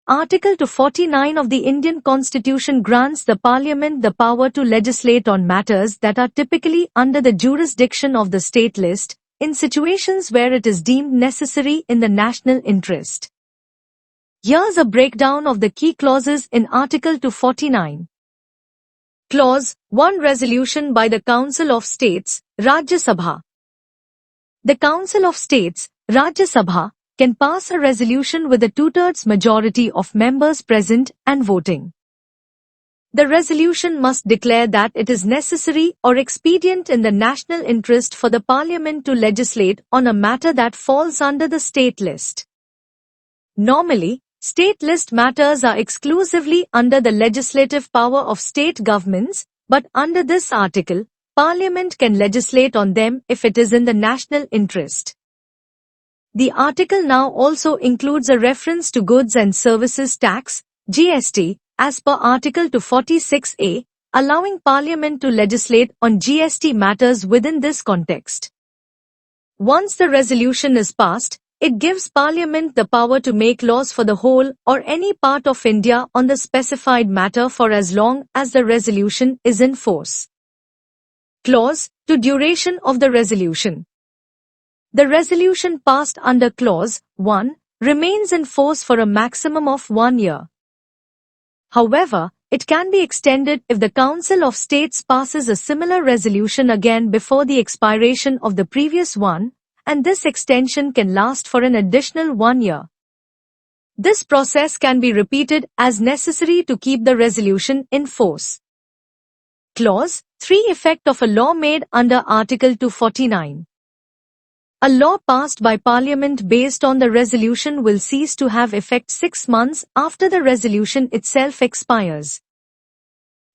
Article 249 of the Indian Constitution grants the Parliament the power to legislate on matters that are typically under the jurisdiction of the state list, in situations where it is deemed necessary in the national interest. Here's a breakdown of the key clauses in Article 249. Clause 1. Resolution by the Council of States, Rajya Sabha. The Council of States, Rajya Sabha, can pass a resolution with a two-thirds majority of members present and voting. The resolution must declare that it is necessary or expedient in the national interest for the Parliament to legislate on a matter that falls under the state list. Normally, state list matters are exclusively under the legislative power of state governments, but under this article, Parliament can legislate on them if it is in the national interest. The article now also includes a reference to Goods and Services Tax, GST, as per Article 246A, allowing Parliament to legislate on GST matters within this context. Once the resolution is passed, it gives Parliament the power to make laws for the whole or any part of India on the specified matter for as long as the resolution is in force. Clause 2. Duration of the resolution. The resolution passed under Clause 1 remains in force for a maximum of 1 year. However, it can be extended if the Council of States passes a similar resolution again before the expiration of the previous one, and this extension can last for an additional 1 year. This process can be repeated as necessary to keep the resolution in force. Clause 3. Effect of a law made under Article 249. A law passed by Parliament based on the resolution will cease to have effect 6 months after the resolution itself expires.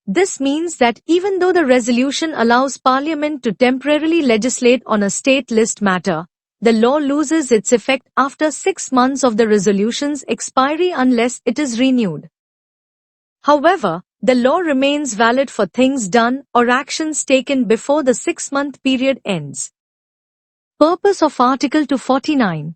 This means that even though the resolution allows Parliament to temporarily legislate on a state list matter, the law loses its effect after 6 months of the resolution's expiry unless it is renewed. However, the law remains valid for things done or actions taken before the 6-month period ends. Purpose of Article 249.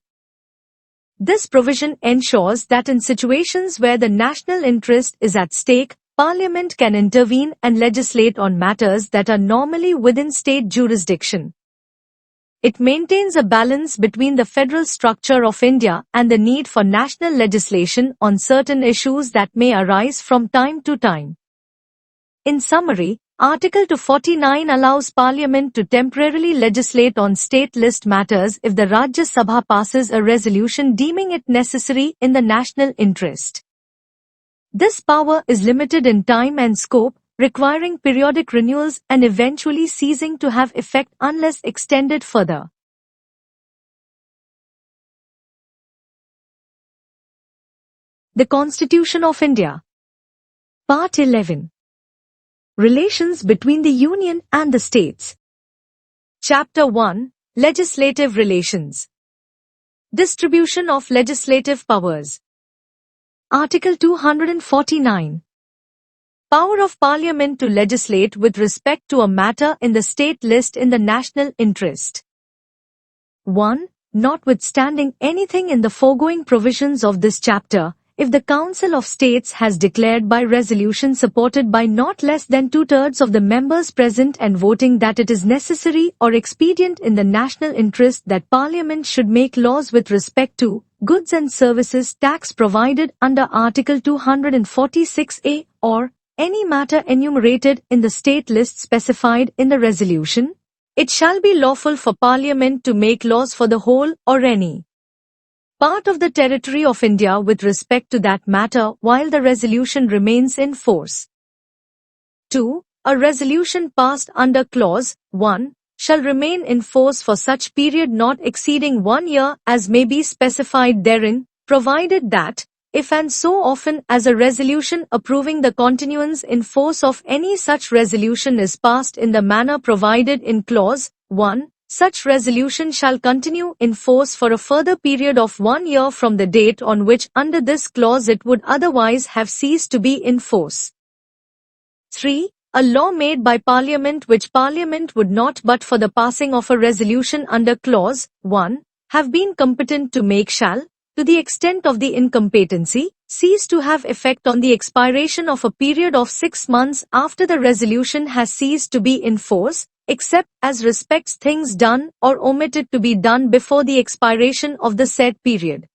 This provision ensures that in situations where the national interest is at stake, Parliament can intervene and legislate on matters that are normally within state jurisdiction. It maintains a balance between the federal structure of India and the need for national legislation on certain issues that may arise from time to time. In summary, Article 249 allows Parliament to temporarily legislate on state list matters if the Rajya Sabha passes a resolution deeming it necessary in the national interest. This power is limited in time and scope, requiring periodic renewals and eventually ceasing to have effect unless extended further. The Constitution of India. Part 11. Relations between the Union and the States. Chapter 1. Legislative Relations. Distribution of legislative powers. Article 249. Power of Parliament to legislate with respect to a matter in the state list in the national interest. 1. Notwithstanding anything in the foregoing provisions of this chapter, if the Council of States has declared by resolution supported by not less than two-thirds of the members present and voting that it is necessary or expedient in the national interest that Parliament should make laws with respect to Goods and Services Tax provided under Article 246A or any matter enumerated in the state list specified in the resolution, it shall be lawful for Parliament to make laws for the whole or any part of the territory of India with respect to that matter while the resolution remains in force. 2. A resolution passed under Clause 1 shall remain in force for such period not exceeding 1 year as may be specified therein, provided that, if and so often as a resolution approving the continuance in force of any such resolution is passed in the manner provided in Clause 1, such resolution shall continue in force for a further period of 1 year from the date on which under this clause it would otherwise have ceased to be in force. 3. A law made by Parliament which Parliament would not but for the passing of a resolution under Clause 1 have been competent to make shall, to the extent of the incompetency, cease to have effect on the expiration of a period of 6 months after the resolution has ceased to be in force, except as respects things done or omitted to be done before the expiration of the said period.